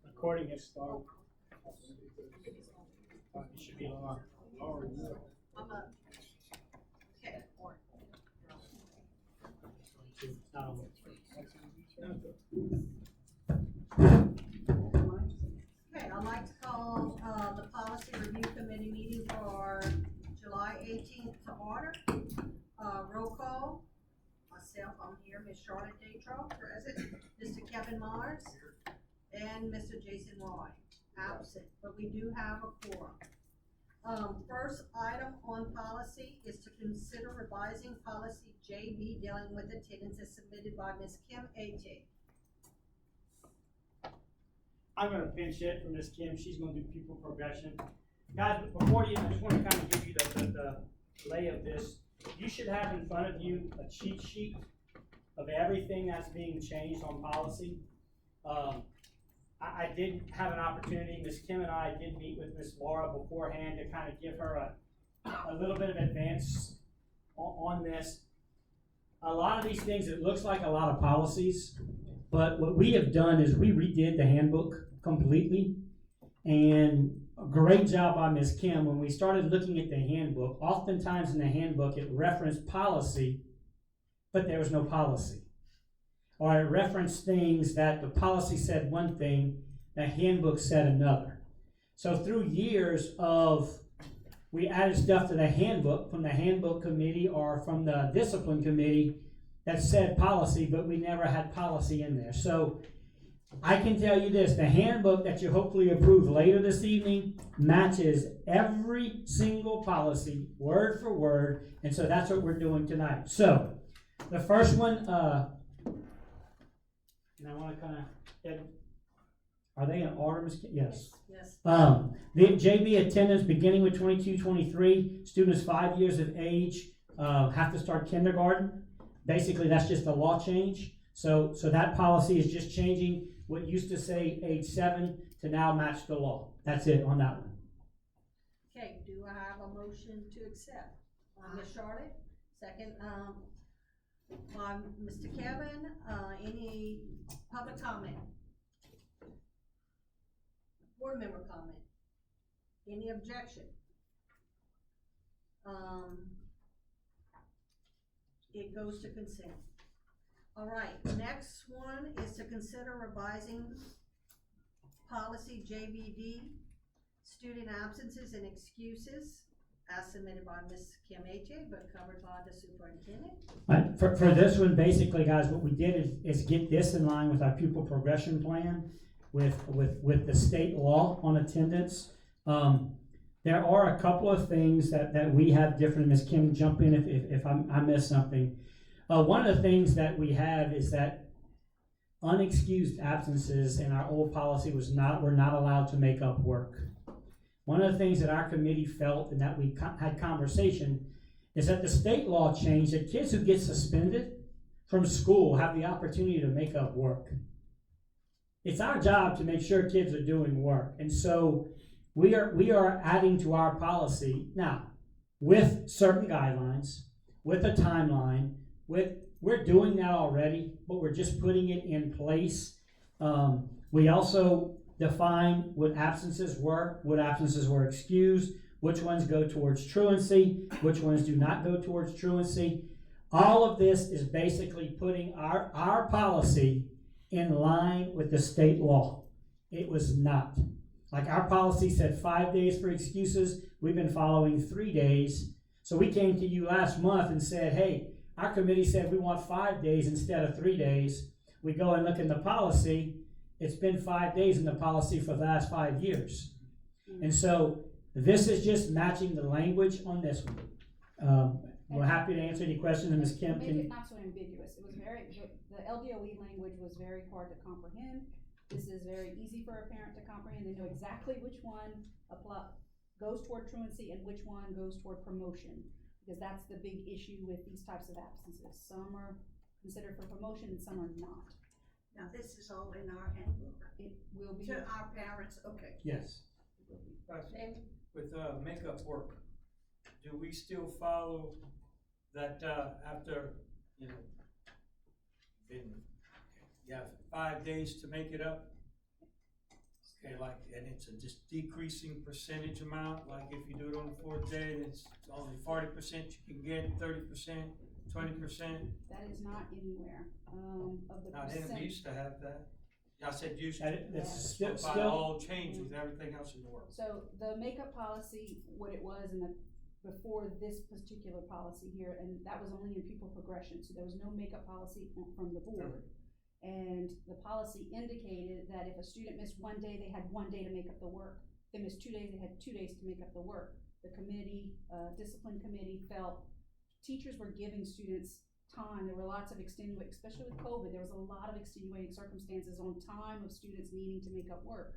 Recording is started. It should be on. I'm a, okay, or, okay, I'd like to call, the policy review committee meeting for July 18th to order. Roll call, myself, I'm here, Ms. Charlotte Datro, present, Mr. Kevin Mars, and Mr. Jason Roy, absent, but we do have a quorum. First item on policy is to consider revising policy JB dealing with attendance as submitted by Ms. Kim A.T. I'm gonna pinch hit from Miss Kim. She's gonna do pupil progression. Guys, before you, I just wanna kind of give you the lay of this. You should have in front of you a cheat sheet of everything that's being changed on policy. I did have an opportunity, Ms. Kim and I did meet with Ms. Laura beforehand to kind of give her a little bit of advance on this. A lot of these things, it looks like a lot of policies, but what we have done is we redid the handbook completely, and a great job by Ms. Kim. When we started looking at the handbook, oftentimes in the handbook it referenced policy, but there was no policy. Or it referenced things that the policy said one thing, the handbook said another. So through years we added stuff to the handbook from the handbook committee or from the discipline committee that said policy, but we never had policy in there. So I can tell you this, the handbook that you hopefully approve later this evening matches every single policy, word for word, and so that's what we're doing tonight. So the first one, and I want to kind of, are they in order, Ms. Kim? Yes. Yes. The JB attendance beginning with 22-23, students 5 years of age have to start kindergarten. Basically, that's just a law change. So that policy is just changing what used to say age 7 to now match the law. That's it on that one. Okay, do I have a motion to accept? Ms. Charlotte, second, by Mr. Kevin, any public comment? Board member comment? Any objection? It goes to consent. All right, next one is to consider revising policy JBD, student absences and excuses, as submitted by Ms. Kim A.J., but covered by the superintendent. For this one, basically, guys, what we did is get this in line with our pupil progression plan with the state law on attendance. There are a couple of things that we have different. Ms. Kim, jump in if I miss something. One of the things that we have is that unexcused absences in our old policy were not allowed to make up work. One of the things that our committee felt and that we had conversation is that the state law changed that kids who get suspended from school have the opportunity to make up work. It's our job to make sure kids are doing work. And so we are adding to our policy now with certain guidelines, with a timeline, we're doing that already, but we're just putting it in place. We also define what absences were excused, which ones go towards truancy, which ones do not go towards truancy. All of this is basically putting our policy in line with the state law. It was not. Like our policy said 5 days for excuses, we've been following 3 days. So we came to you last month and said, hey, our committee said we want 5 days instead of 3 days. We go and look in the policy, it's been 5 days in the policy for the last 5 years. And so this is just matching the language on this one. We're happy to answer any questions, and Ms. Kim Make can. it not so ambiguous. It was the LDOE language was very hard to comprehend. This is very easy for a parent to comprehend. They know exactly which one goes toward truancy and which one goes toward promotion, because that's the big issue with these types of absences. Some are considered for promotion and some are not. Now, this is all in our handbook. It will be. To our parents, okay. Yes. And With makeup work, do we still follow that after, you have 5 days to make it up? Okay, like, and it's a just decreasing percentage amount, like if you do it on the fourth day, it's only 40% you can get, 30%, 20%. That is not anywhere, of the Now, then we percent. used to have that. I said used to. That, that's Yeah. still, By still, all changed with everything else in the world. So the makeup policy, what it was in the, before this particular policy here, and that was only in pupil progression, so there was no makeup policy from the board. And the policy indicated that if a student missed one day, they had one day to make up the work. They missed 2 days, they had 2 days to make up the work. The committee, discipline committee felt teachers were giving students time. There were lots of extenuating, especially with COVID, there was a lot of extenuating circumstances on time of students needing to make up work.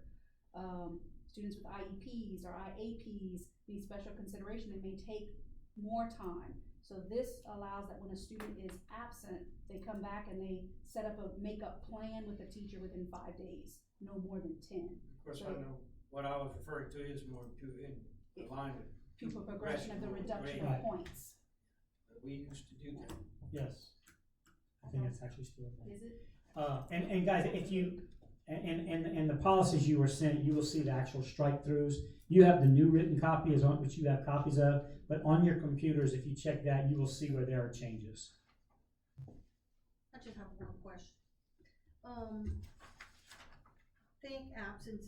Students with IEPs or IAPs need special consideration, they may take more time. So this allows that when a student is absent, they come back and they set up a makeup plan with the teacher within 5 days, no more than 10. Of course, So- I know what I was referring to is more in line with Pupil progression of the reduction Right. of points. we used to do that. yes. I think it's actually still there. Is it? And guys, if you, and the policies you were sent, you will see the actual strike throughs. You have the new written copy is on, which you have copies of, but on your computers, if you check that, you will see where there are changes. I just have one question. Think absence,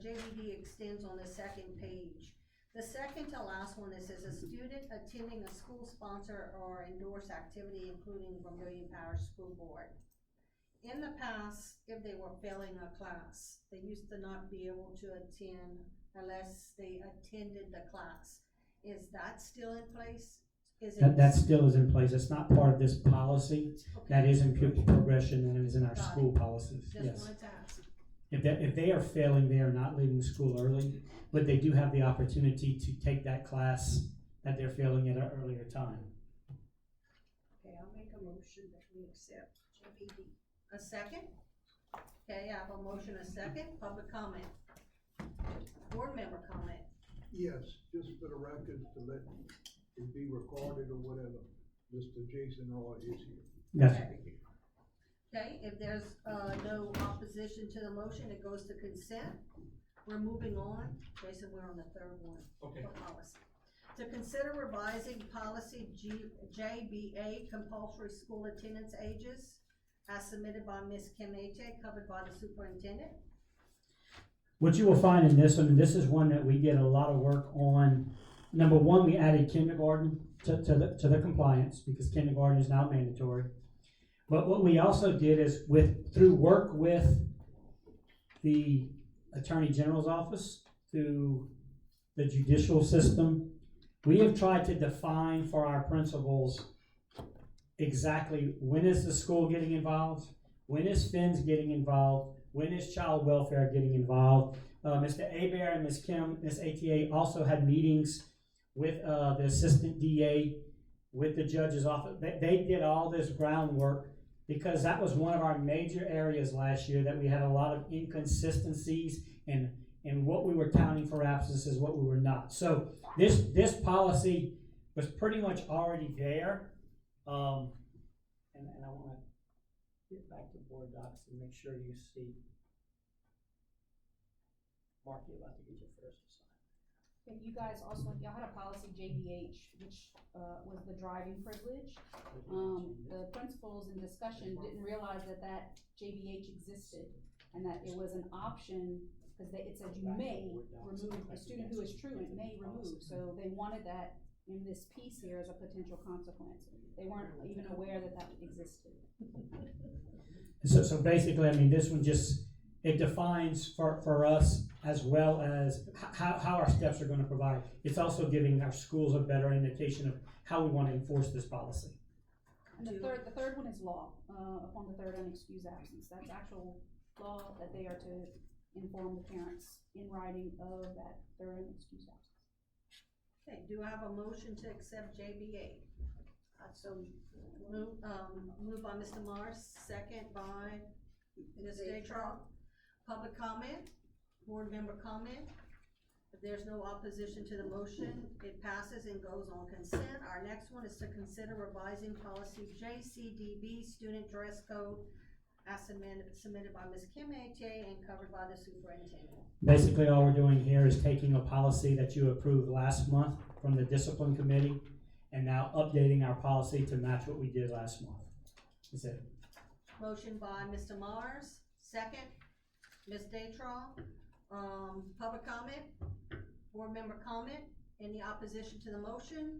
JDD extends on the second page. The second to last one, it says a student attending a school sponsor or endorsed activity, including Vermillion Parish School Board. In the past, if they were failing a class, they used to not be able to attend unless they attended the class. Is that still in place? Is it? That still is in place. It's not part of this policy. That is in pupil progression and it is in our Got it. school policies, Just yes. wanted to ask. If they are failing, they are not leaving school early, but they do have the opportunity to take that class that they're failing at an earlier time. Okay, I'll make a motion that we accept JBD. A second? Okay, I have a motion, a second, public comment. Board member comment. Yes, just for the record, to let it be recorded or whatever, Mr. Jason Roy is here. Yes, Okay, if there's, no opposition to the motion, it goes to consent. We're moving on. Jason, we're on the third one. Okay. For policy. To consider revising policy JBA, compulsory school attendance ages, as submitted by Ms. Kim Ate, covered by the superintendent. what you will find in this one, and this is one that we did a lot of work on. Number one, we added kindergarten to the compliance because kindergarten is now mandatory. But what we also did is through work with the Attorney General's office, through the judicial system, we have tried to define for our principals exactly when is the school getting involved, when is FINS getting involved, when is child welfare getting involved. Mr. Abear and Ms. Kim, Ms. ATA also had meetings with the assistant DA, with the judge's office. They did all this groundwork because that was one of our major areas last year, that we had a lot of inconsistencies in what we were counting for absences, what we were not. So this policy was pretty much already there. And I want to get back to board docs and make sure you see. Mark, you're about to get your first assignment. And you guys also, y'all had a policy JBH, which, was the driving privilege. The principals in discussion didn't realize that JBH existed and that it was an option, because it said you may remove, a student who is truant may remove, so they wanted that in this piece here as a potential consequence. They weren't even aware that existed. So basically, I mean, this one just, it defines for us as well as how our steps are gonna provide. It's also giving our schools a better indication of how we wanna enforce this policy. And the third one is law, upon the third unexcused absence. That's actual law that they are to inform the parents in writing of that third unexcused absence. Okay, do I have a motion to accept JBA? So moved by Mr. Morris, second by Ms. Detroit. Public comment, board member comment. If there's no opposition to the motion, it passes and goes on consent. Our next one is to consider revising policy JCDB, student dress code, as submitted by Ms. Kim H.A. and covered by the superintendent. Basically, all we're doing here is taking a policy that you approved last month from the discipline committee and now updating our policy to match what we did last month. That's it. Motion by Mr. Mars, second, Ms. Datron. Public comment, board member comment, any opposition to the motion?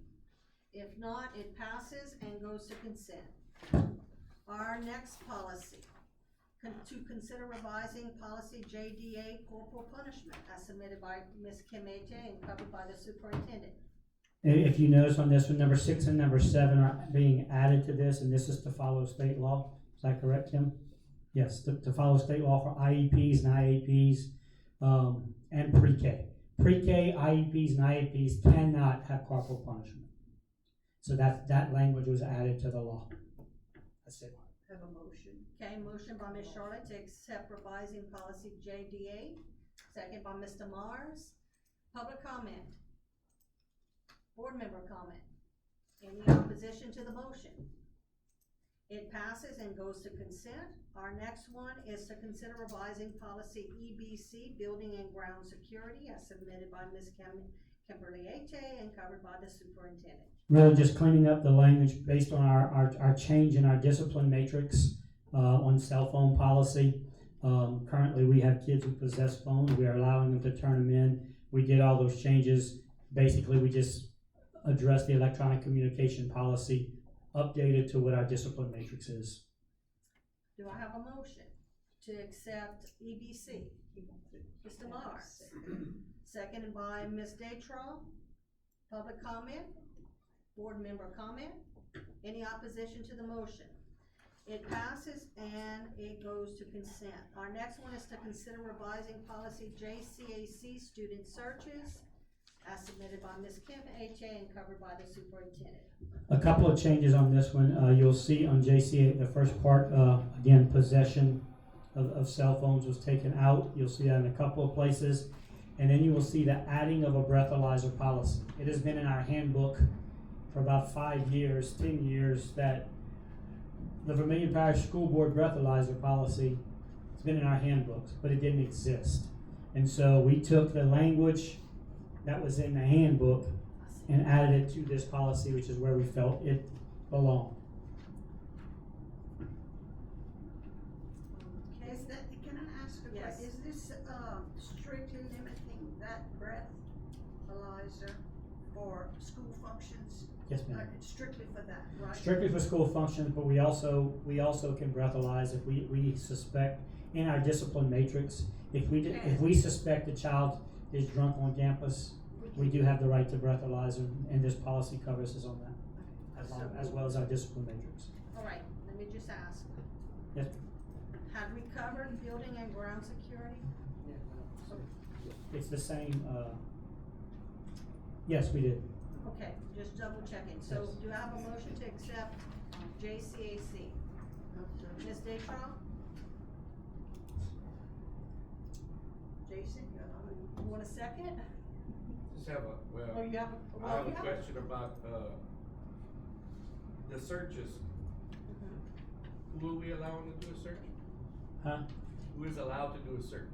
If not, it passes and goes to consent. Our next policy, to consider revising policy JDA corporal punishment as submitted by Ms. Kim H.A. and covered by the superintendent. If you notice on this one, number 6 and number 7 are being added to this, and this is to follow state law. Is that correct, Kim? Yes, to follow state law for IEPs and IAPs, and pre-K. Pre-K, IEPs, and IAPs cannot have corporal punishment. So that language was added to the law. That's it. Have a motion. Okay, motion by Ms. Charlotte to accept revising policy JDA, second by Mr. Mars. Public comment. Board member comment. Any opposition to the motion? It passes and goes to consent. Our next one is to consider revising policy EBC, building and ground security, as submitted by Ms. Kimberly H.A. and covered by the superintendent. Really just cleaning up the language based on our change in our discipline matrix on cell phone policy. Currently, we have kids who possess phones. We are allowing them to turn them in. We did all those changes. Basically, we just addressed the electronic communication policy, updated to what our discipline matrix is. Do I have a motion to accept EBC? Mr. Mars. Seconded by Ms. Datron. Public comment? Board member comment? Any opposition to the motion? It passes and it goes to consent. Our next one is to consider revising policy JCAC, student searches, as submitted by Ms. Kim H.A. and covered by the superintendent. A couple of changes on this one. You'll see on JCA, the first part, again, possession of cell phones was taken out. You'll see that in a couple of places. And then you will see the adding of a breathalyzer policy. It has been in our handbook for about 5 years, 10 years, that the Vermillion Parish School Board breathalyzer policy has been in our handbooks, but it didn't exist. And so we took the language that was in the handbook and added it to this policy, which is where we felt it belonged. Okay, Can I ask a Yes. question? Is this strictly limiting that breathalyzer for school functions? Yes, ma'am. Strictly for that, right? Strictly for school functions, but we also can breathalyze if we suspect in our discipline matrix, if we suspect a child is drunk on campus, we do have the right to breathalyze, and this policy covers us on that, as well as our discipline matrix. all right, let me just ask. Yes. Had we covered building and ground security? It's the same, yes, we did. Okay, just double checking. So Yes. do I have a motion to accept JCAC? Ms. Datron? Jason, You want a second? Just have a, Oh, well, you have, I have you a question about, the searches. Mhm. Who are we allowing to do a search? Huh? Who is allowed to do a search?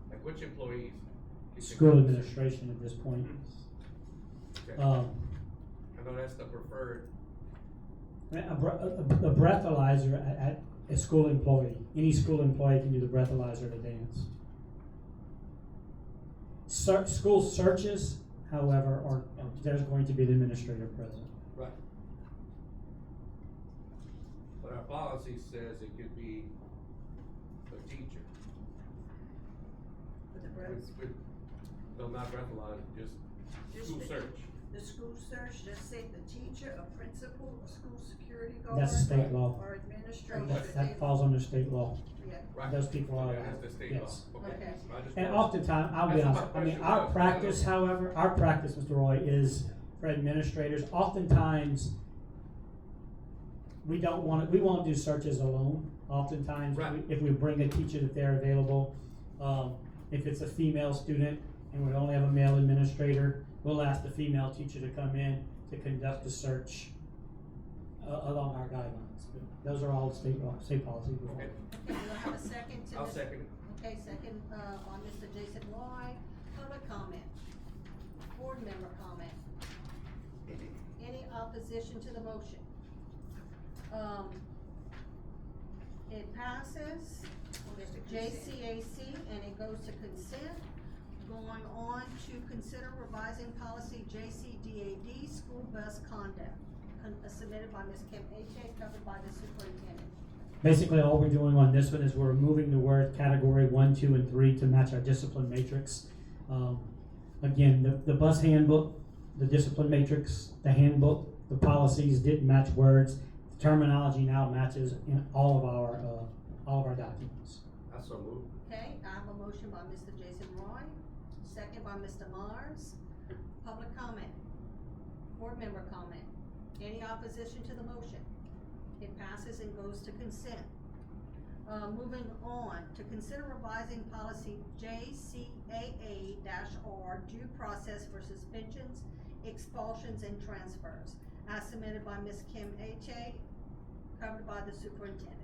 Like which employees? School administration at this point. Okay. Um, I know that's the preferred, a breathalyzer at a school employee, any school employee can do the breathalyzer at a dance. School searches, however, there's going to be an administrator present. right? But our policy says it could be a teacher. for the breath, No, not breathalyzer, just school search. the school search, just say the teacher, a principal, a school security guard. That's state law. Or administrator. That falls under state law. Yeah. Right. Those people are Okay, allowed. that's the state law. Yes. Okay. Okay. I just And wanted- oftentimes, I'll be That's honest, my I mean, question. our practice, however, Mr. Roy, is for administrators, oftentimes, we won't do searches alone. Oftentimes, Right. if we bring a teacher that they're available, if it's a female student and we only have a male administrator, we'll ask the female teacher to come in to conduct the search along our guidelines. But those are all state policies. Okay, Okay, do I have a second to this? I'll second it. Okay, second, by Mr. Jason Roy. Public comment. Board member comment. Any opposition to the motion? It passes, JCAC, and it goes to consent. Going on to consider revising policy JCDAD, school bus conduct, submitted by Ms. Kim H.A., covered by the superintendent. Basically, all we're doing on this one is we're removing the word category 1, 2, and 3 to match our discipline matrix. Again, the bus handbook, the discipline matrix, the handbook, the policies didn't match words. The terminology now matches in all of our documents. I so move. Okay, I have a motion by Mr. Jason Roy, second by Mr. Mars. Public comment. Board member comment. Any opposition to the motion? It passes and goes to consent. Moving on to consider revising policy JCAA-R, due process for suspensions, expulsions, and transfers, as submitted by Ms. Kim H.A., covered by the superintendent.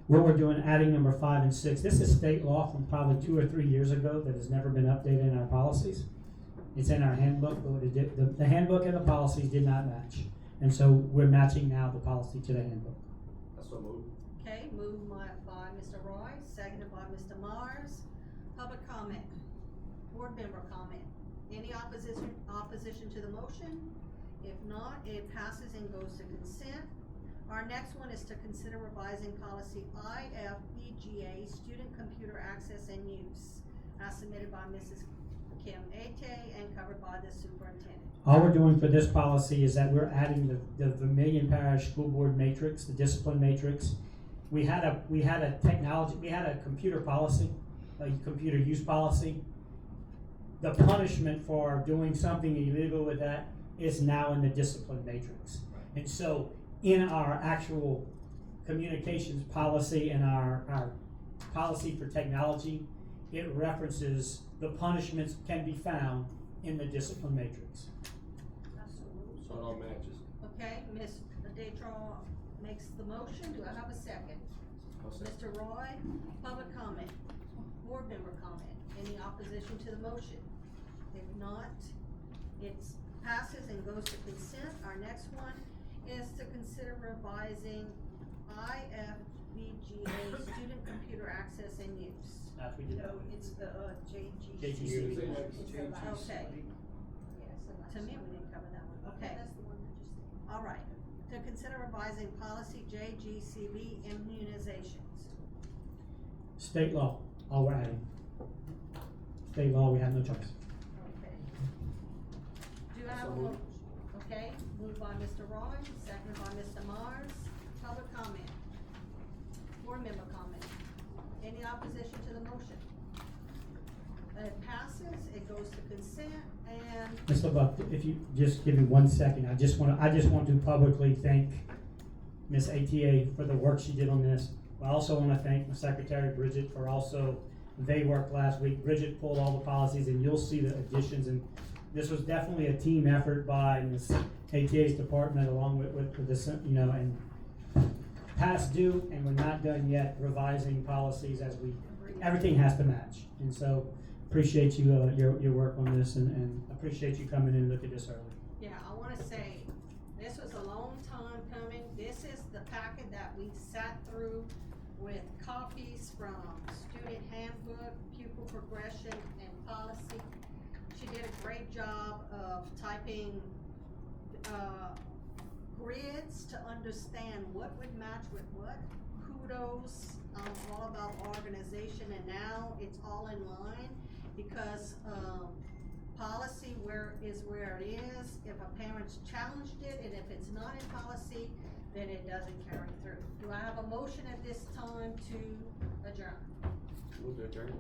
What we're doing, adding number 5 and 6, this is state law from probably 2 or 3 years ago that has never been updated in our policies. It's in our handbook, but the handbook and the policies did not match. And so we're matching now the policy to the handbook. I so move. Okay, moved by Mr. Roy, seconded by Mr. Mars. Public comment. Board member comment. Any opposition to the motion? If not, it passes and goes to consent. Our next one is to consider revising policy IFEGA, student computer access and use, as submitted by Mrs. Kim Ate and covered by the superintendent. All we're doing for this policy is that we're adding the Vermillion Parish School Board matrix, the discipline matrix. We had a computer policy, a computer use policy. The punishment for doing something illegal with that is now in the discipline matrix. And so in our actual communications policy and our policy for technology, it references the punishments can be found in the discipline matrix. So it all matches. Okay, Ms. Detroit makes the motion. Do I have a second? I'll second. Mr. Roy, public comment. Board member comment. Any opposition to the motion? If not, it passes and goes to consent. Our next one is to consider revising IFVGA, student computer access and use. After we did that. No, it's the, JGC. JGC. Okay. Yes. To me, we didn't cover that one. Okay. That's the one that you said. All right. To consider revising policy JGCB, immunizations. State law, all we're adding. State law, we have no choice. Okay. Do I have So a moved. okay, moved by Mr. Roy, seconded by Mr. Mars. Public comment. Board member comment. Any opposition to the motion? It passes, it goes to consent, and Mr. Buck, if you just give me 1 second, I just want to publicly thank Ms. ATA for the work she did on this. I also want to thank my secretary, Bridget, for they worked last week. Bridget pulled all the policies and you'll see the additions, and this was definitely a team effort by Ms. ATA's department along with this, and past due, and we're not done yet revising policies everything has to match. And so appreciate you, your work on this, and appreciate you coming in and look at this early. yeah, I wanna say, this was a long time coming. This is the packet that we sat through with copies from student handbook, pupil progression, and policy. She did a great job of typing, grids to understand what would match with what. Kudos, all about organization, and now it's all in line because, policy where it is. If a parent's challenged it, and if it's not in policy, then it doesn't carry through. Do I have a motion at this time to adjourn? Move to adjourn.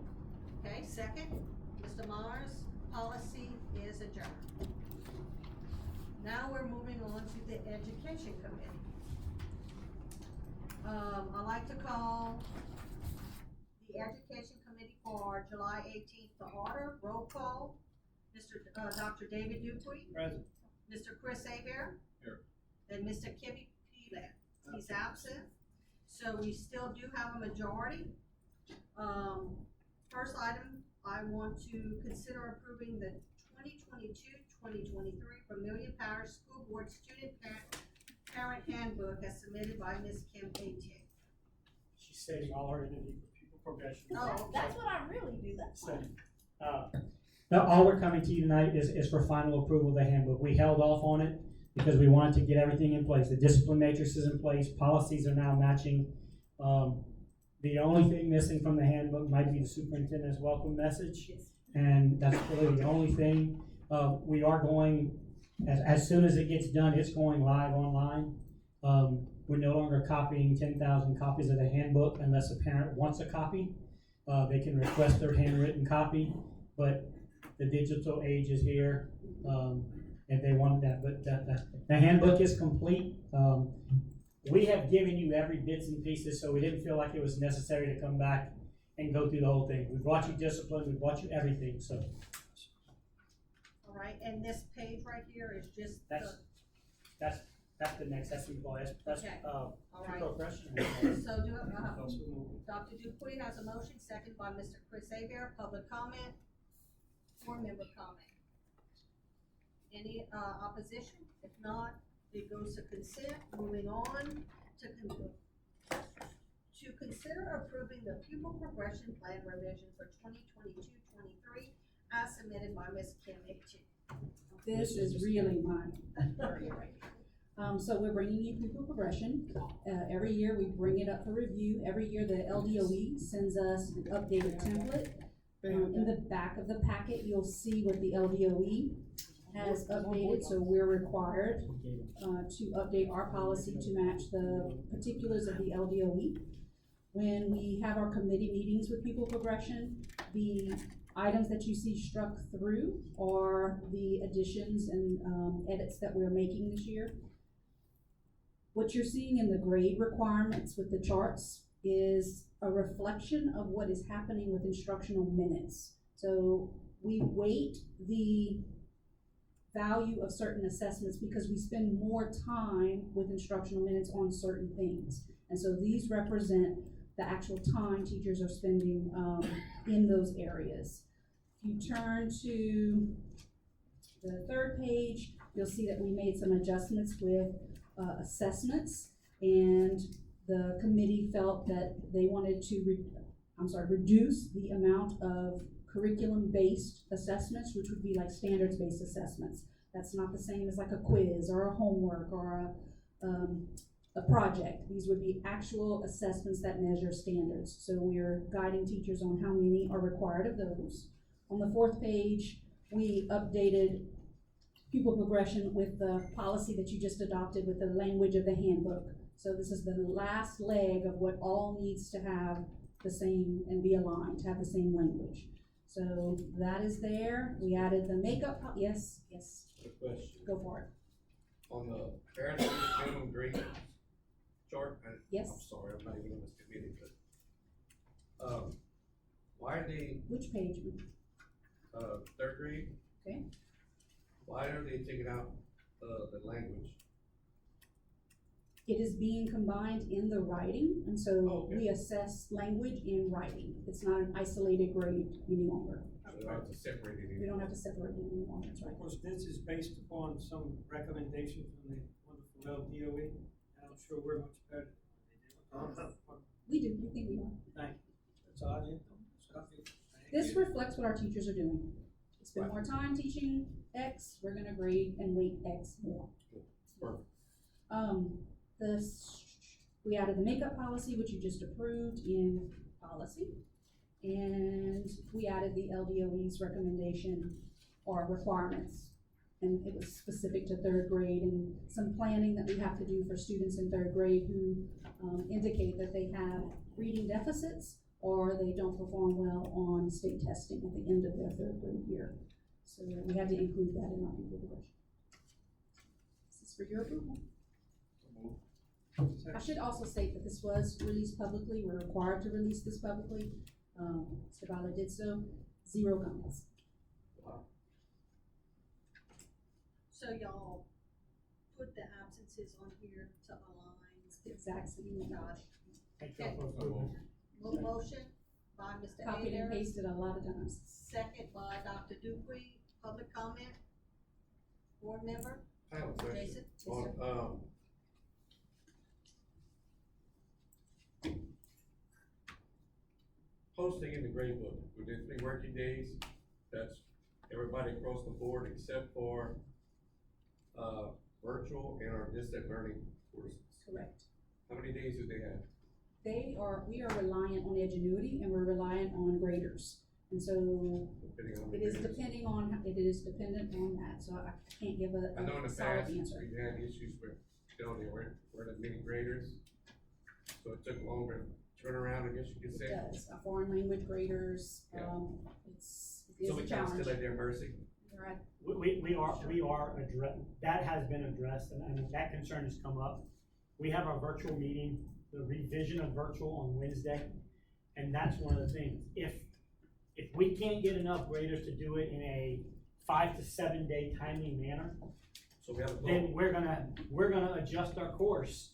Okay, second, Mr. Mars, policy is adjourned. Now we're moving on to the education committee. I'd like to call the education committee for July 18th to order. Roll call, Dr. David Dupuy. Present. Mr. Chris Abear. Here. And Mr. Kimmy plan. He's absent, so we still do have a majority. First item, I want to consider approving the 2022-2023 Vermillion Parish School Board Student Parent Handbook as submitted by Ms. Kim A.T. She's stating all her interview for pupil progression. Oh, That's what I really do, that's So, now, all we're coming to you tonight is for final approval of the handbook. We held off on it because we wanted to get everything in place. The discipline matrix is in place, policies are now matching. The only thing missing from the handbook might be the superintendent's welcome message, and that's really the only thing. We are going, as soon as it gets done, it's going live online. We're no longer copying 10,000 copies of the handbook unless a parent wants a copy. They can request their handwritten copy, but the digital age is here, and they want that. But the handbook is complete. We have given you every bits and pieces, so we didn't feel like it was necessary to come back and go through the whole thing. We brought you discipline, we brought you everything, so all right, and this page right here is just that's the next, that's Okay. All right. progression. So Dr. Dupuy has a motion, second by Mr. Chris Abear. Public comment, board member comment. Any, opposition? If not, it goes to consent. Moving on to consider approving the pupil progression plan revision for 2022-23 as submitted by Ms. Kim A.T. This is really my area right here. So we're bringing you pupil progression. Every year we bring it up for review. Every year the LDOE sends us an updated template. In the back of the packet, you'll see what the LDOE has updated, so we're required to update our policy to match the particulars of the LDOE. When we have our committee meetings with pupil progression, the items that you see struck through are the additions and edits that we're making this year. What you're seeing in the grade requirements with the charts is a reflection of what is happening with instructional minutes. So we weight the value of certain assessments because we spend more time with instructional minutes on certain things. And so these represent the actual time teachers are spending in those areas. If you turn to the third page, you'll see that we made some adjustments with assessments, and the committee felt that they wanted to reduce the amount of curriculum-based assessments, which would be like standards-based assessments. That's not the same as like a quiz or a homework or a project. These would be actual assessments that measure standards. So we're guiding teachers on how many are required of those. On the fourth page, we updated pupil progression with the policy that you just adopted with the language of the handbook. So this is the last leg of what all needs to have the same and be aligned, to have the same language. So that is there. We added the makeup, yes. Quick question. Go for it. On the parent minimum grade chart, Yes. I'm sorry, I'm not even on this committee, but, why are they, Which page? third grade? Okay. Why are they taking out, the language? It is being combined in the writing, and so Okay. we assess language in writing. It's not an isolated grade any longer. So they don't have to separate it. We don't have to separate it any longer, that's right. Of course, this is based upon some recommendation from the wonderful LDOE, and I'm sure we're much better than they did. We do, we think we are. Thank you. That's all I did. That's all I did. Thank This you. reflects what our teachers are doing. Spend more time teaching X, we're gonna grade and weight X more. Perfect. We added the makeup policy, which you just approved in policy. And we added the LDOE's recommendation or requirements. And it was specific to third grade and some planning that we have to do for students in third grade who indicate that they have reading deficits or they don't perform well on state testing at the end of their third grade year. So we had to include that in our pupil progression. This is for your approval. I should also state that this was released publicly. We're required to release this publicly. Mr. Bala did so. 0 comments. Wow. So y'all put the absences on here to align the exact same. Got it. Thank y'all for approving. Motion by Mr. Copied and Adair, pasted a lot of times. second by Dr. Dupuy. Public comment? Board member? I have a question. Jason? Yes, On, sir. Posting in the grade book, within 3 working days, that's everybody across the board except for, virtual and our distant learning courses. Correct. How many days do they have? We are reliant on Edgenuity and we're reliant on graders. And so Depending on the it is graders? dependent on that, so I can't give I know in a the solid past, answer. we've had issues with, there weren't as many graders, so it took longer to turn around, I guess you could say. It does, foreign language graders, Yeah. it is So a we kind of challenge. still at their mercy. Right. We are that has been addressed, and I mean, that concern has come up. We have our virtual meeting, the revision of virtual on Wednesday, and that's one of the things. If we can't get enough graders to do it in a 5 to 7 day timely manner, So we have a then goal. we're gonna adjust our course.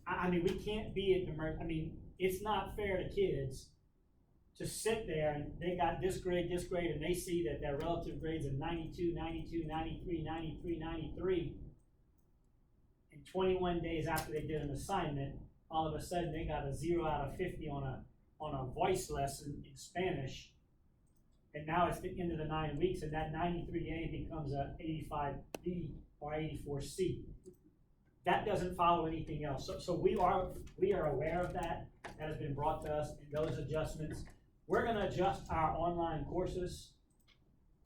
I mean, we can't be at the I mean, it's not fair to kids to sit there and they got this grade, and they see that their relative grades are 92, 92, 93, 93, 93. And 21 days after they did an assignment, all of a sudden they got a 0 out of 50 on a voice lesson in Spanish. And now it's the end of the 9 weeks, and that 93A becomes a 85B or 84C. That doesn't follow anything else. So we are aware of that. That has been brought to us, and those adjustments. We're gonna adjust our online courses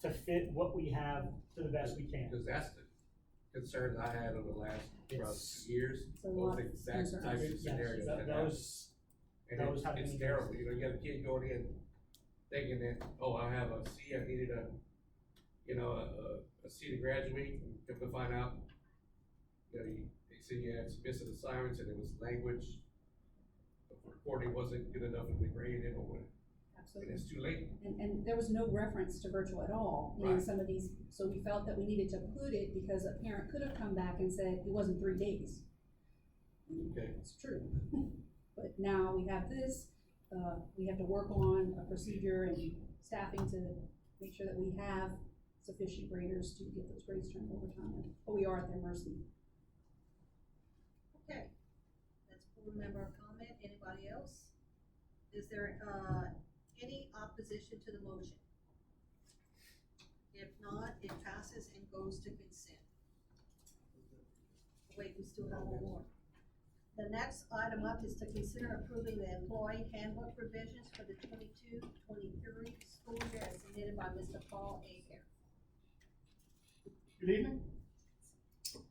to fit what we have to the best we can. Because that's the concerns I had over the last, about It's- 2 years, It's a lot those of exact concerns. types of Yes, scenarios that happen. those, And those have it's been terrible, you know, you got a kid going in thinking that, oh, I have a C, I needed a C to graduate, and come to find out, you know, they said you had submissive assignments and it was language, the recording wasn't good enough to be graded or whatever, and Absolutely. it's too late. And there was no reference to virtual at all in Right. some of these, so we felt that we needed to put it because a parent could have come back and said, it wasn't 3 days. Okay. It's true. But now we have this, we have to work on a procedure and staffing to make sure that we have sufficient graders to get those grades turned over time, but we are at their mercy. Okay, that's board member comment. Anybody else? Is there, any opposition to the motion? If not, it passes and goes to consent. Wait, we still have one more. The next item up is to consider approving the employee handbook revisions for the 22-23 school year as submitted by Mr. Paul Ager. Good evening.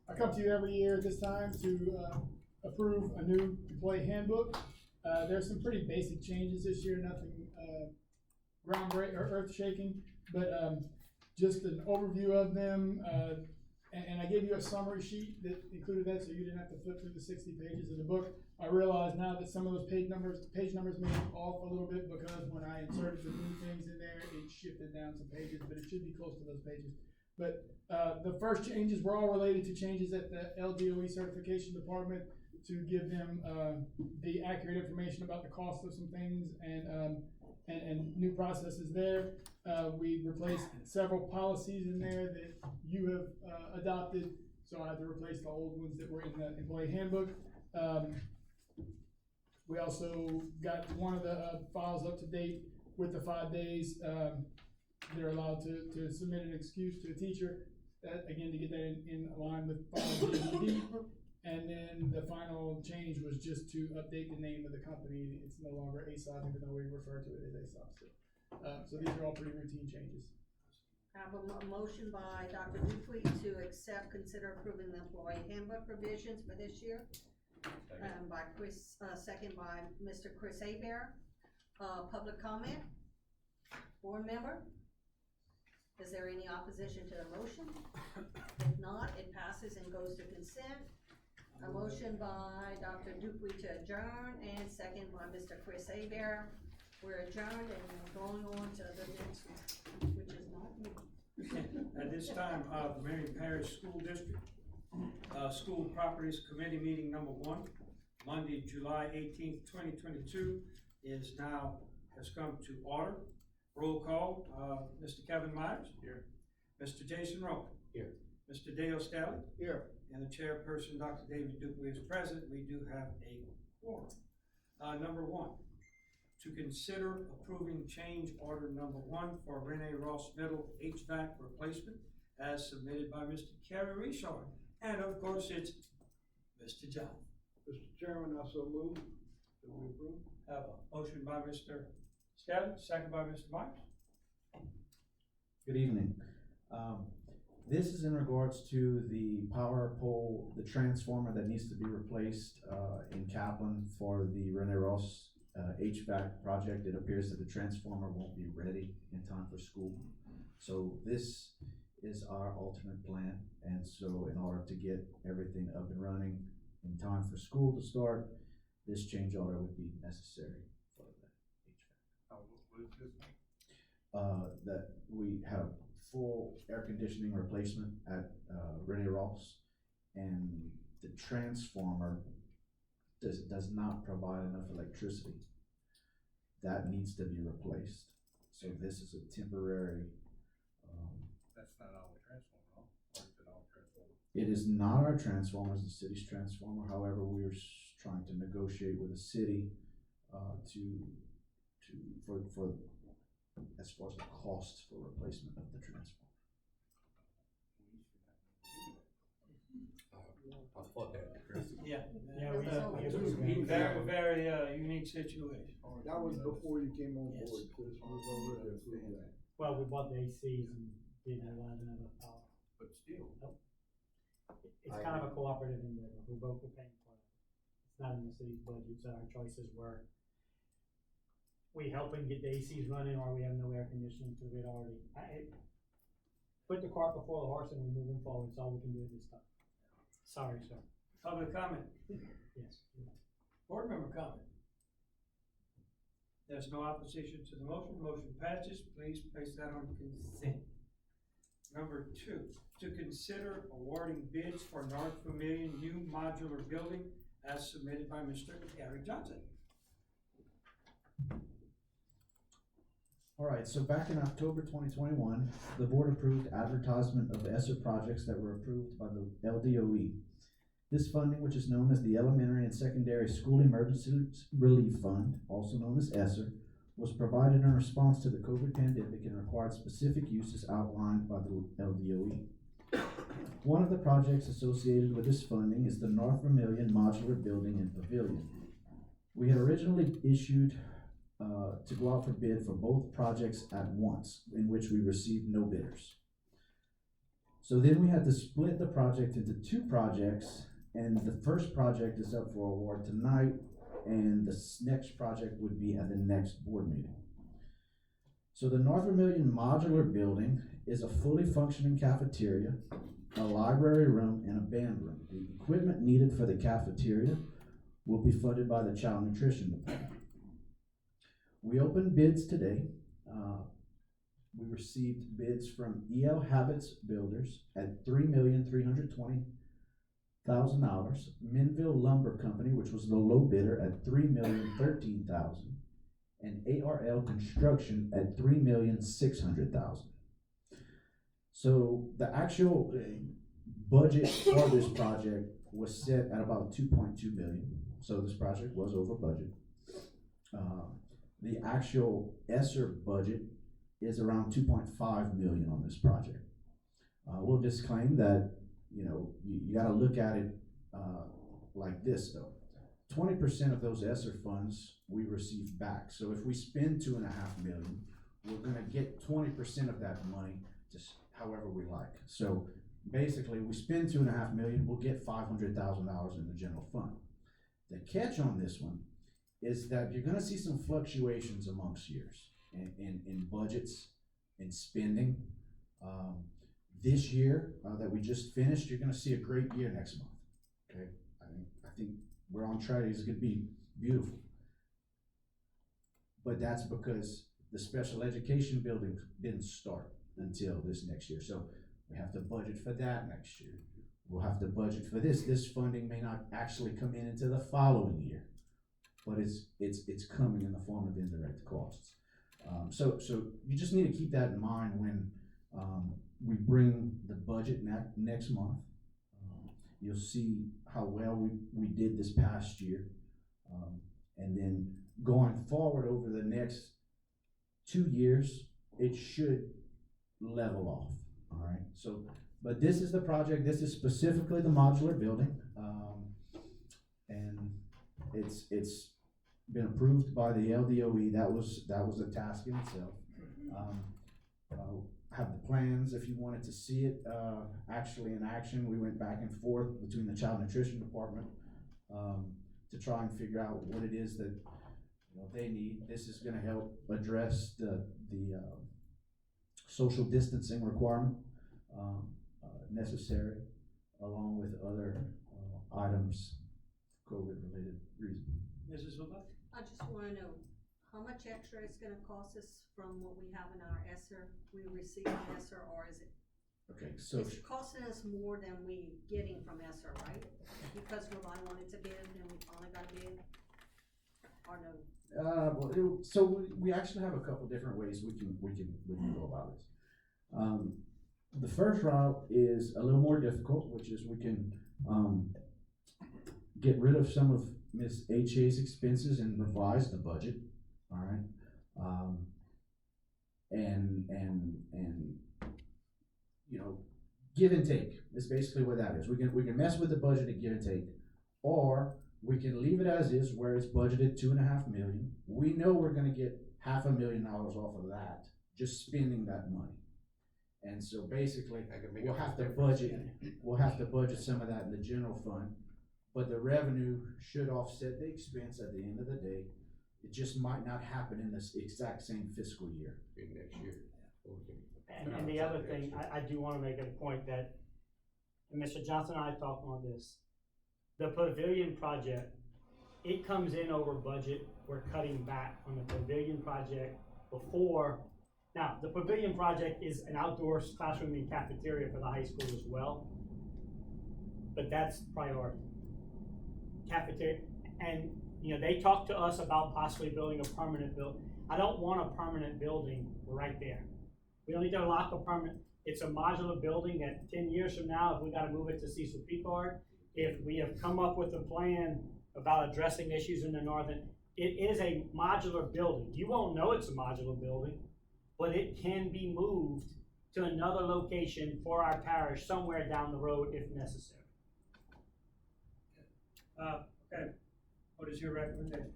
I come to you every year at this time to approve a new employee handbook. There's some pretty basic changes this year, nothing groundbreaking or earth-shaking, but just an overview of them. And I gave you a summary sheet that included that, so you didn't have to flip through the 60 pages of the book. I realize now that some of those page numbers may be off a little bit because when I inserted the new things in there, it shifted down some pages, but it should be close to those pages. But the first changes were all related to changes at the LDOE certification department to give them the accurate information about the cost of some things and new processes there. We replaced several policies in there that you have adopted, so I had to replace the old ones that were in the employee handbook. We also got one of the files up to date with the 5 days. They're allowed to submit an excuse to a teacher, that, again, to get that in line with Jcdb. And then the final change was just to update the name of the company. It's no longer ASOP, even though we refer to it as ASOP still. So these are all pretty routine changes. I have a motion by Dr. Dupuy to accept, consider approving the employee handbook revisions for this year. By Chris, second by Mr. Chris Abear. Public comment? Board member? Is there any opposition to the motion? If not, it passes and goes to consent. A motion by Dr. Dupuy to adjourn and second by Mr. Chris Abear. We're adjourned and we're going on to the next one, which is not me. At this time, Vermillion Parish School District, School Properties Committee meeting number 1. Monday, July 18th, 2022 has come to order. Roll call, Mr. Kevin Myers. Here. Mr. Jason Rowe. Here. Mr. Dale Staley. Here. And the chairperson, Dr. David Dupuy, is present. We do have a quorum. Number one, to consider approving change order number one for Renee Ross Middle HVAC replacement as submitted by Mr. Kerry Richard. And of course, it's Mr. John. Mr. Chairman, I so move. Do we approve? Have a motion by Mr. Staley, second by Mr. Myers. Good evening. This is in regards to the power pole, the transformer that needs to be replaced in Kaplan for the Rene Ross HVAC project. It appears that the transformer won't be ready in time for school. So this is our alternate plan. And so in order to get everything up and running in time for school to start, this change order would be necessary for that HVAC. What is this? That we have full air conditioning replacement at Rene Ross, and the transformer does not provide enough electricity. That needs to be replaced. So this is a temporary. That's not our transformer, or is it our transformer? It is not our transformer, it's the city's transformer. However, we're trying to negotiate with the city for as far as the cost for replacement of the transformer. I thought that, Chris. Yeah. we Very unique situation. That was before you came on Yes. board, Chris. We was already approved that. Well, we bought the ACs and didn't realize enough power. But still. It's kind of a cooperative endeavor, we both are paying for it. It's not in the city's budget, so our choices were, we helping get the ACs running, or we have no air conditioning, because we'd already, put the cart before the horse and we're moving forward, it's all we can do at this time. Sorry, sir. Public comment, Yes. board member comment. There's no opposition to the motion, motion passes, please place that on consent. Number two, to consider awarding bids for North Vermillion new modular building as submitted by Mr. Gary Johnson. All right, so back in October 2021, the board approved advertisement of ESSER projects that were approved by the LDOE. This funding, which is known as the Elementary and Secondary School Emergency Relief Fund, also known as ESSER, was provided in response to the COVID pandemic and required specific uses outlined by the LDOE. One of the projects associated with this funding is the North Vermillion Modular Building and Pavilion. We had originally issued to go out for bid for both projects at once, in which we received no bidders. So then we had to split the project into two projects, and the first project is up for award tonight, and the next project would be at the next board meeting. So the North Vermillion Modular Building is a fully functioning cafeteria, a library room, and a band room. The equipment needed for the cafeteria will be funded by the Child Nutrition Department. We opened bids today. We received bids from EL Habits Builders at $3,320,000. Minville Lumber Company, which was the low bidder, at $3,013,000, and ARL Construction at $3,600,000. So the actual budget for this project was set at about $2.2 million. So this project was over budget. The actual ESSER budget is around 2.5 million on this project. We'll disclaim that, you gotta look at it like this though. 20% of those ESSER funds we receive back. So if we spend 2.5 million, we're gonna get 20% of that money just however we like. So basically, we spend 2.5 million, we'll get $500,000 in the general fund. The catch on this one is that you're gonna see some fluctuations amongst years in budgets, in spending. This year that we just finished, you're gonna see a great year next month, okay? I think we're on track, it's gonna be beautiful. But that's because the special education building didn't start until this next year. So we have to budget for that next year. we'll have to budget for this. This funding may not actually come in until the following year, but it's coming in the form of indirect costs. So you just need to keep that in mind when we bring the budget next month. You'll see how well we did this past year. And then going forward over the next 2 years, it should level off, all right? So, but this is the project, this is specifically the modular building, and it's been approved by the LDOE. That was a task in itself. Have the plans if you wanted to see it actually in action. We went back and forth between the child nutrition department to try and figure out what it is that they need. This is going to help address the social distancing requirement necessary, along with other items, COVID-related reasons. Mrs. Silva? I just wanna know, how much extra it's gonna cost us from what we have in our ESSER, we receive in ESSER, or is it, Okay, so it's costing us more than we getting from ESSER, right? Because Vermillion wanted to bid and we finally got a bid, or no? so we actually have a couple different ways we can go about this. The first route is a little more difficult, which is we can get rid of some of Miss HA's expenses and revise the budget. All right, and give and take is basically what that is. We can mess with the budget and give and take, or we can leave it as is, where it's budgeted $2.5 million. We know we're going to get $500,000 off of that, just spending that money. And so basically, we'll have to budget some of that in the general fund, but the revenue should offset the expense at the end of the day. It just might not happen in this exact same fiscal year. In next year. And the other thing, I do wanna make a point that, and Mr. Johnson and I talked on this, the Pavilion Project, it comes in over budget. We're cutting back on the Pavilion Project before. Now, the Pavilion Project is an outdoor classroom and cafeteria for the high school as well, but that's priority. Cafeteria, and they talked to us about possibly building a permanent building. I don't want a permanent building right there. We don't need to lock a permanent. It's a modular building that 10 years from now, if we gotta move it to Cecil Picard, if we have come up with a plan about addressing issues in the northern, it is a modular building. You won't know it's a modular building, but it can be moved to another location for our parish somewhere down the road if necessary. Okay, what is your recommendation?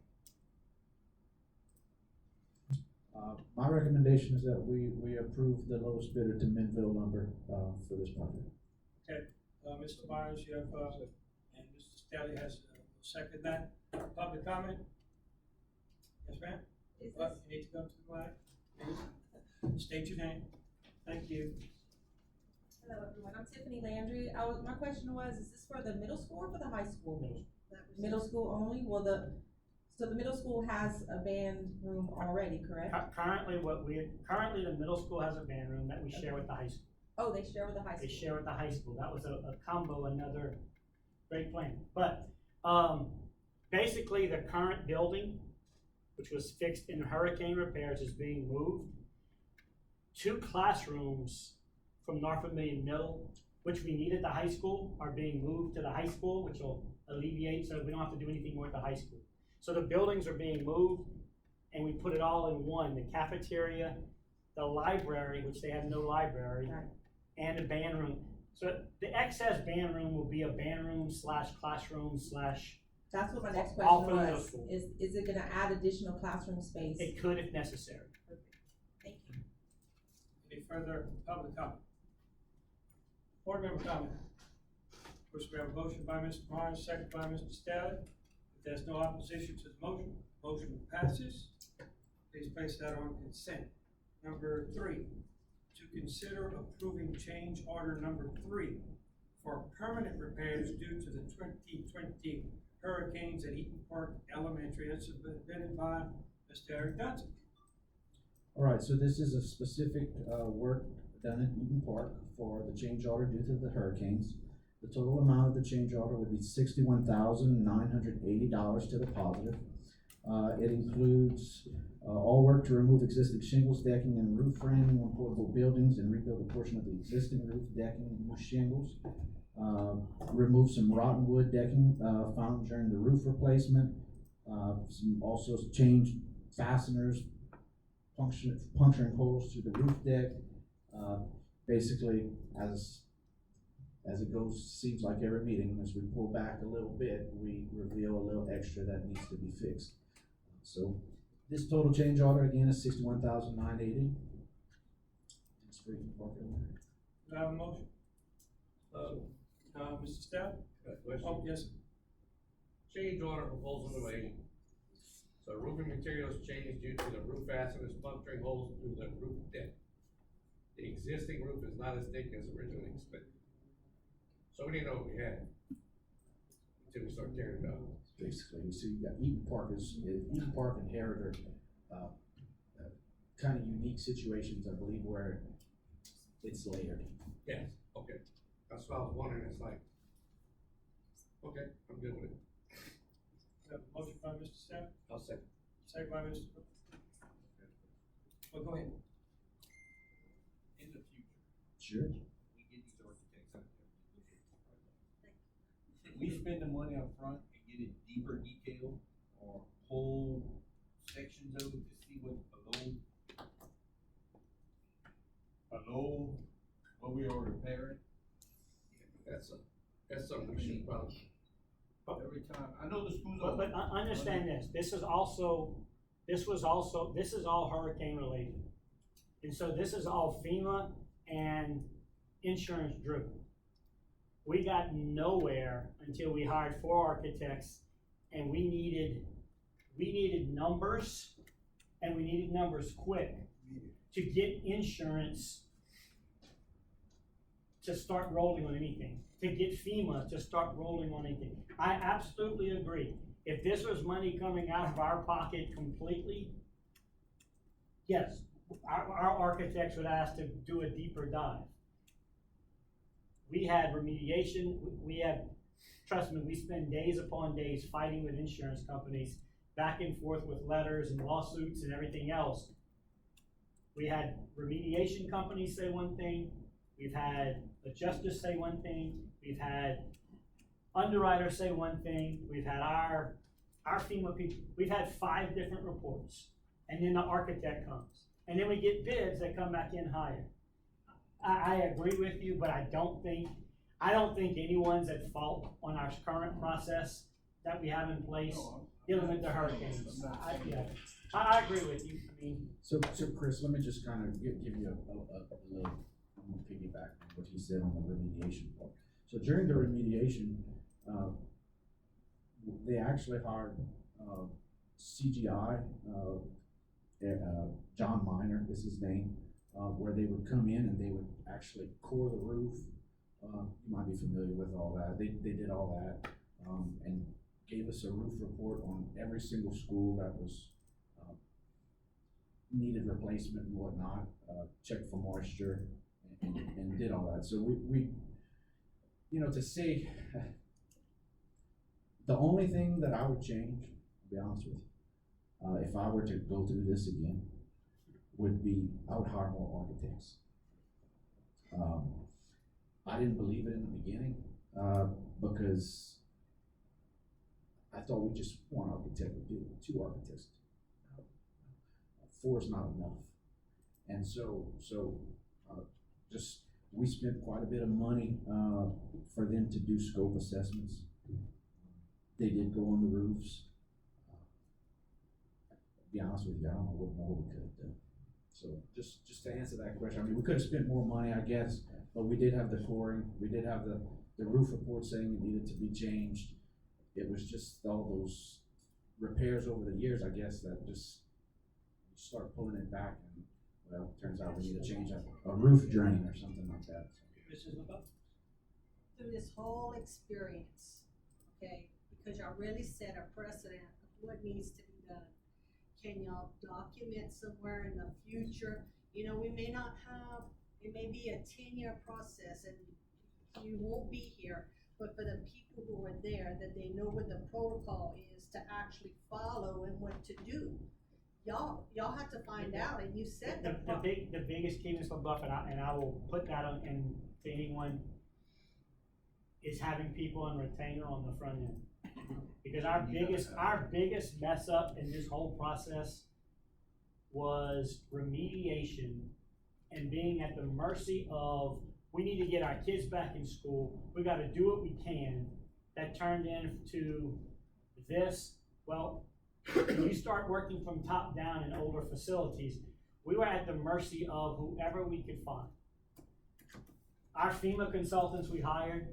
My recommendation is that we approve the lowest bidder to Minville Lumber for this project. Okay, Mr. Myers, you have, and Mr. Staley has seconded that. Public comment? Yes, ma'am? Well, you need to come to the mic, please. State your name. Thank you. Hello everyone, I'm Tiffany Landry. My question was, is this for the middle school or for the high school? Middle school only? So the middle school has a band room already, correct? Currently, the middle school has a band room that we share with the high school. Oh, they share with the high school? They share with the high school. That was a combo, another great plan. But basically, the current building, which was fixed in hurricane repairs, is being moved. 2 classrooms from North Vermillion Middle, which we need at the high school, are being moved to the high school, which will alleviate, so we don't have to do anything more at the high school. So the buildings are being moved, and we put it all in one: the cafeteria, the library, which they have no library, Right. and the band room. So the excess band room will be a band room / classroom / That's what my next all question for the middle was. school. Is it gonna add additional classroom space? It could if necessary. Thank you. Any further public comment? Board member comment? First, we have a motion by Mr. Myers, second by Mr. Staley. If there's no opposition to the motion, motion passes. Please place that on consent. Number 3, to consider approving change order number 3 for permanent repairs due to the 2020 hurricanes at Eaton Park Elementary. This has been submitted by Mr. Eric Dunson. All right, so this is a specific work done at Eaton Park for the change order due to the hurricanes. The total amount of the change order would be $61,980 to the positive. It includes all work to remove existing shingles, decking, and roof framing on portable buildings and rebuild a portion of the existing roof decking and new shingles. Remove some rotten wood decking found during the roof replacement. Also change fasteners, puncturing holes through the roof deck. Basically, as it goes, seems like every meeting, as we pull back a little bit, we reveal a little extra that needs to be fixed. So this total change order again is $61,980. It's free parking. Do I have a motion? Mr. Stout? Question. Oh, yes, sir. Change order proposal number 8. So roofing materials changed due to the roof fasteners puncturing holes through the roof deck. The existing roof is not as thick as originally expected. So we didn't know what we had until we start tearing it up. Basically, you see, you got Eaton Park and Heritage, kind of unique situations, I believe, where it's layered. Yes, okay. That's what I was wondering. It's like, okay, I'm good with it. We have a motion by Mr. Stout, I'll second. second by Mr. Oh, go ahead. In the future, Sure. we get these architects out there. We spend the money up front and get it deeper detail or whole sections of it to see what below what we are repairing. That's something we should probably. Every time, I know the schools. But understand this, this is all hurricane related. And so this is all FEMA and insurance driven. We got nowhere until we hired 4 architects, and we needed numbers, and we needed numbers quick to get insurance to start rolling on anything, to get FEMA to start rolling on anything. I absolutely agree. If this was money coming out of our pocket completely, yes, our architects would ask to do a deeper dive. We had remediation, trust me, we spend days upon days fighting with insurance companies, back and forth with letters and lawsuits and everything else. We had remediation companies say one thing, we've had adjusters say one thing, we've had underwriters say one thing, we've had our FEMA people, we've had 5 different reports, and then the architect comes, and then we get bids that come back in higher. I agree with you, but I don't think anyone's at fault on our current process that we have in place dealing with the hurricanes. I agree with you. I mean, So Chris, let me just kind of give you a little, I'm gonna piggyback on what he said on the remediation part. So during the remediation, they actually hired, CGI, John Miner is his name, where they would come in and they would actually core the roof. You might be familiar with all that. They did all that, and gave us a roof report on every single school that was, needed replacement and whatnot, checked for moisture and did all that. So we, to say, the only thing that I would change, to be honest with you, if I were to go through this again, would be I would hire more architects. I didn't believe it in the beginning, because I thought we just one architect would do it, 2 architects. 4 is not enough. And so we spent quite a bit of money for them to do scope assessments. They did go on the roofs. To be honest with you, I don't know what more we could have done. So just to answer that question, I mean, we could have spent more money, I guess, but we did have the coring, we did have the roof report saying it needed to be changed. It was just all those repairs over the years, I guess, that just start pulling it back, and well, turns out we need to change a roof drain or something like that. Through this whole experience, okay, because y'all really set a precedent of what needs to be done. Can y'all document somewhere in the future? We may not have, it may be a 10-year process, and you won't be here, but for the people who are there, that they know what the protocol is to actually follow and what to do. Y'all have to find out, and you said The biggest key, Mr. LaBeouf, and I will put that on, and to anyone, is having people on retainer on the front end. Because our biggest mess up in this whole process was remediation and being at the mercy of, we need to get our kids back in school, we gotta do what we can. That turned into this. Well, when you start working from top down in older facilities, we were at the mercy of whoever we could find. Our FEMA consultants we hired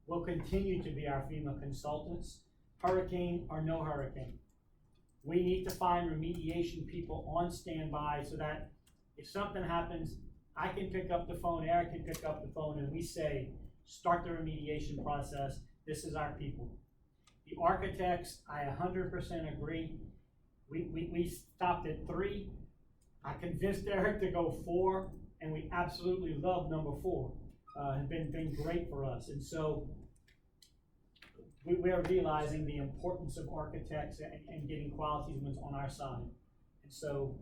will continue to be our FEMA consultants, hurricane or no hurricane. We need to find remediation people on standby so that if something happens, I can pick up the phone, Eric can pick up the phone, and we say, start the remediation process. This is our people. The architects, I 100% agree. We stopped at 3. I convinced Eric to go 4, and we absolutely love number 4. Has been great for us. And so we are realizing the importance of architects and getting quality ones on our side. And so,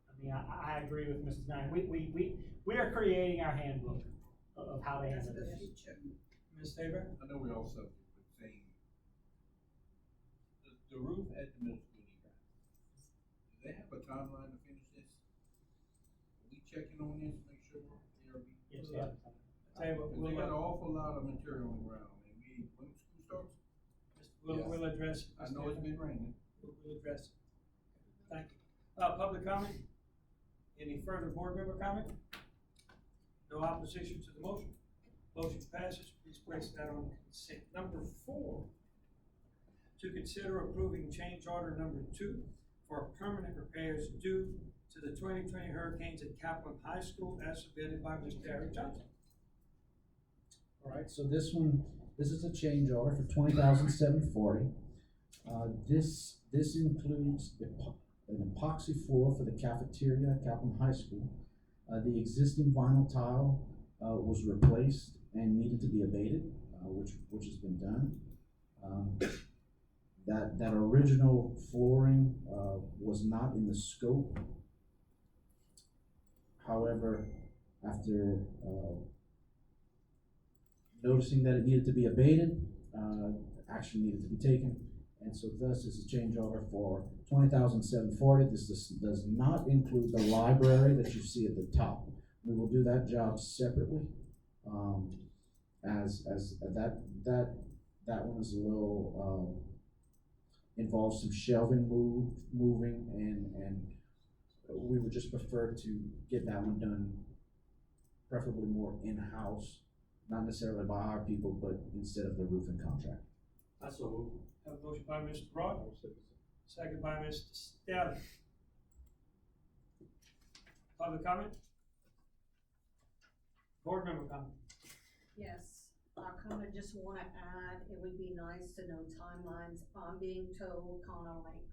I mean, I agree with Mrs. Nine. We are creating our handbook of how to handle this. Ms. Tabor? I know we all subject, but saying, the roof at the middle school need guys. Do they have a timeline to finish this? Are we checking on this, make sure they're Yes, yeah. Cause they got an awful lot of material on the ground, and when school starts, We'll address it. I know it's been raining. We'll address it. Thank you. Public comment? Any further board member comment? No opposition to the motion? Motion passes. Please place that on consent. Number 4, to consider approving change order number 2 for permanent repairs due to the 2020 hurricanes at Kaplan High School as submitted by Mr. Harry Johnson. All right, so this is a change order for $20,740. This includes an epoxy floor for the cafeteria at Kaplan High School. The existing vinyl tile was replaced and needed to be abated, which has been done. That original flooring was not in the scope. However, after noticing that it needed to be abated, action needed to be taken, and so thus is a change order for $20,740. This does not include the library that you see at the top. We will do that job separately, as that one is a little involves some shelving moving, and we would just prefer to get that one done, preferably more in-house. Not necessarily by our people, but instead of the roofing contract. Have a motion by Mr. Broad, second by Mr. Staley. Public comment? Board member comment? Yes, I kind of just want to add, it would be nice to know timelines. I'm being told kind of like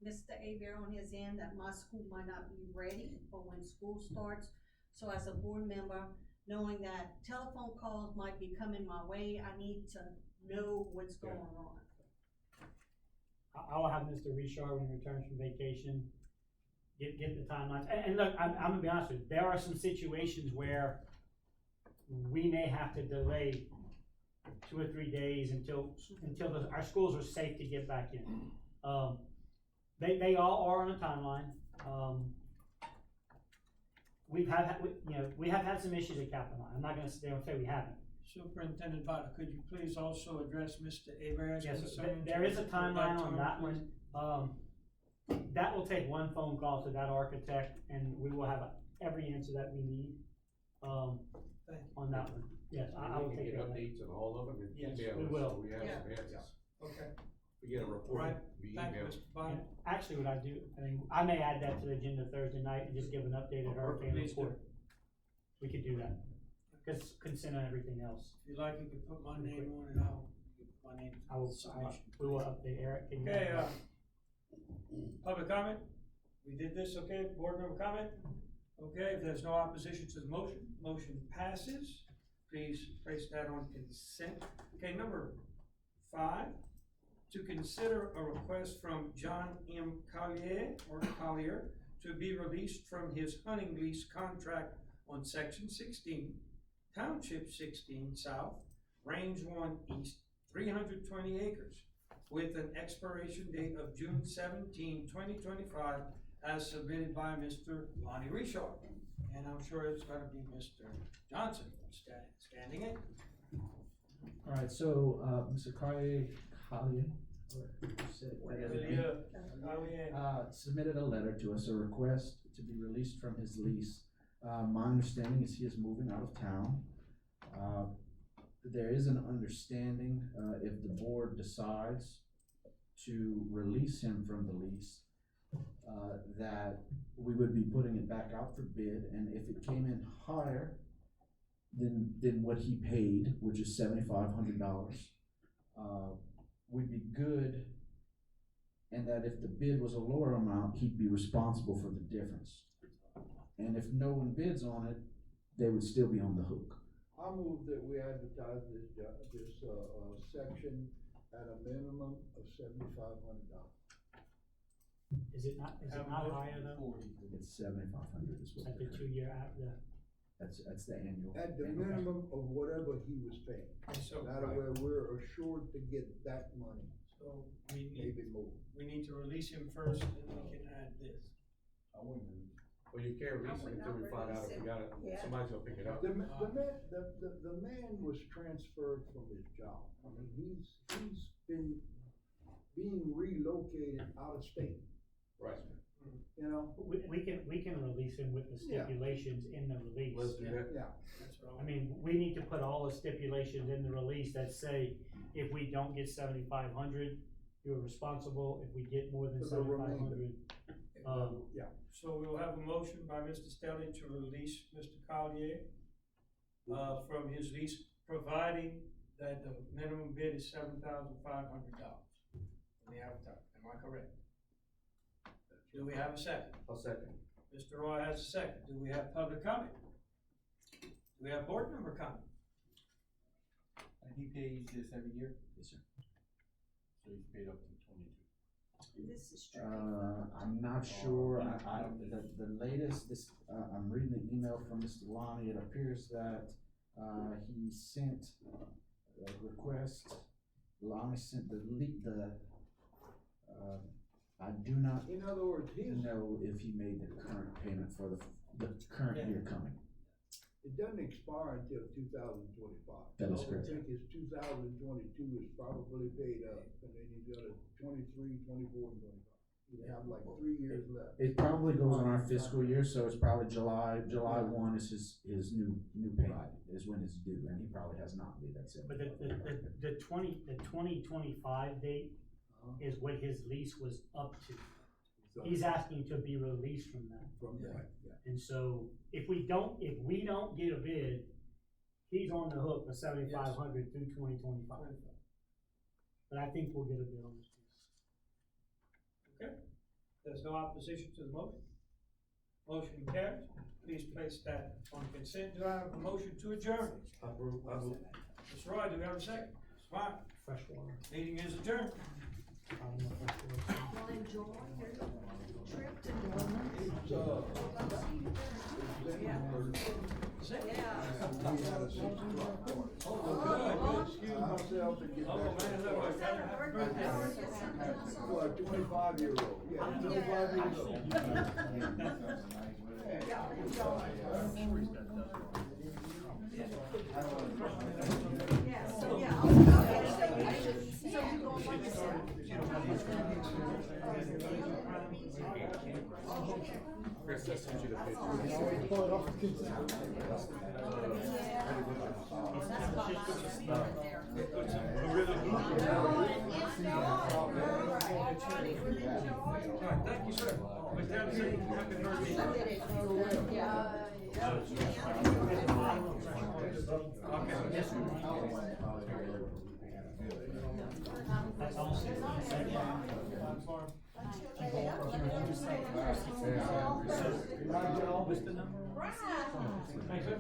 Mr. Aver on his end that my school might not be ready for when school starts. So as a board member, knowing that telephone calls might be coming my way, I need to know what's going on. I will have Mr. Richard when he returns from vacation, get the timelines. And look, I'm gonna be honest with you, there are some situations where we may have to delay 2 or 3 days until our schools are safe to get back in. They all are on a timeline. We have had some issues at Kaplan. I'm not gonna sit there and say we haven't. Superintendent Vada, could you please also address Mr. Aver's Yes, concern? there is a timeline on that one. That will take one phone call to that architect, and we will have every answer that we need, on that one. Yes, I will take get care of that. updates on all of them and Yes, email we us, will. so we have Yeah. some answers. Okay, We get a report Right. via thank you, email. Mr. Vada. And actually, what I do, I may add that to the agenda Thursday night and just give an updated hurricane Please do. report. We could do that, because consent on everything else. If you like, you can put my name on it, I'll put my name. I will, we will update Eric. Can you- Okay, public comment? We did this, okay, board member comment? Okay, if there's no opposition to the motion, motion passes. please place that on consent. Okay, number 5, to consider a request from John M. Collier to be released from his hunting lease contract on Section 16, Township 16 South, Range 1 East, 320 acres, with an expiration date of June 17, 2025, as submitted by Mr. Lonnie Richard. And I'm sure it's gonna be Mr. Johnson standing in. All right, so, Mr. Collier, submitted a letter to us, a request to be released from his lease. My understanding is he is moving out of town. There is an understanding, if the board decides to release him from the lease, that we would be putting it back out for bid, and if it came in higher than what he paid, which is $7,500, we'd be good, and that if the bid was a lower amount, he'd be responsible for the difference. And if no one bids on it, they would still be on the hook. I move that we advertise this section at a minimum of $7,500. Is it not higher though? It's $7,500 is what At the they're- 2-year after? that's the annual. At the annual minimum of whatever he was paying. So, That way, we're assured to get that money, so we maybe more. need to release him first, and we can add this. Well, you can't release it until we find out if we got it, Yeah. somebody's gonna pick it up. The man was transferred from his job. I mean, he's been being relocated out of state, Right. you know? We can release him with the Yeah. stipulations in the release. Let's do that. Yeah. That's what I mean, we need to put all the stipulations in the release that say, if we don't get 7,500, you're responsible, if we get more than For the remainder. 7,500. Yeah. So we will have a motion by Mr. Stelling to release Mr. Collier, from his lease, providing that the minimum bid is $7,500 in the advertisement. Am I correct? Do we have a second? I'll second. Mr. Roy has a second. Do we have public comment? Do we have board member comment? And he pays this every year, Yes, sir. so he's paid up to 22. This is tricky. I'm not sure, the latest, I'm reading the email from Mr. Lonnie, it appears that, he sent a request, Lonnie sent I do not In other words, know if he made the current payment for the current year coming. it doesn't expire until 2025. That is So correct. I think his 2022 is probably paid up, and then he's got a 23, 24, and 25. You have like 3 years left. It probably goes on our fiscal year, so it's probably July 1 is his new payment, is when it's due, and he probably has not made that But $7,500. the 2025 date is what his lease was up to. So- He's asking to be released from that. From that, yeah. And so if we don't get a bid, he's on the hook for 7,500 through 2025. But I think we'll get a bid on this piece. Okay, there's no opposition to the motion. Motion carries. Please place that on consent. Do I have a motion to adjourn? I move. Mr. Roy, do we have a second? Mr. White, Fresh water. meeting is adjourned. Well, enjoy your trip to Norman. It's, Yeah. we had a 6 o'clock party. Oh, Excuse myself and get Oh, back. man, look, Was that a birthday party or something else? Well, a 25-year-old, yeah, 25 years old. Yeah, enjoy. Yeah, so, yeah, okay, so you go by yourself? Chris, I sent you the picture. Pull it off the consent. Thank you, sir. With that said, happy birthday. That's all. What's the number? Right. Thank you.